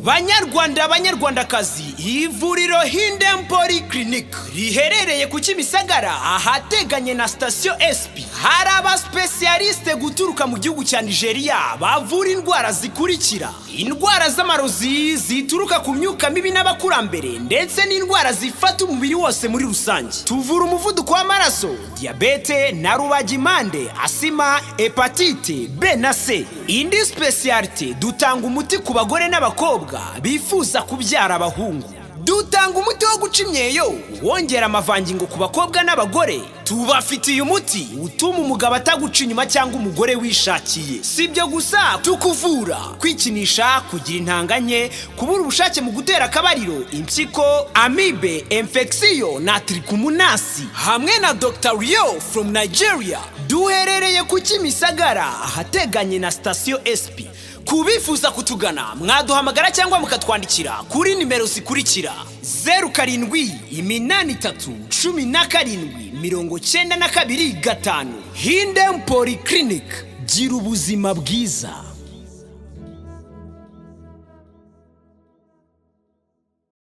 banyarwandakazi, ivuriro Hindem Polyclinic riherereye ku Kimisagara ahateganye na station SP. Hari aba specialiste guturuka mu gihugu cya Nigeria bavura indwara zikurikira: indwara z'amarozi zituruka ku myuka mibi n'abakurambere, ndetse n'indwara zifata umubiri wose muri rusange. Tuvura umuvuduko w'amaraso, diabete na rubagimpande, asima, hepatite B na C. Indi specialite, dutanga umuti ku bagore n'abakobwa bifuza kubyara abahungu. Dutanga umuti wo guca imyeyo wongera amavangingo ku bakobwa n'abagore. Tubafitiye umuti utuma umugabo ataguca inyuma cyangwa umugore wishakiye. Sibyo gusa, tukuvura kwikinisha, kugira intanganye, kubura ubushake mu gutera akabariro, impyiko, amibe, infection na trichomonasi. Hamwe na Dr. Rio from Nigeria. Duherereye ku Kimisagara ahateganye na station SP. Kubifuza kutugana, mwaduhamagara cyangwa mukatwandikira kuri nimero zikurikira: 07831772 5. Hindem Polyclinic, gira ubuzima bwiza.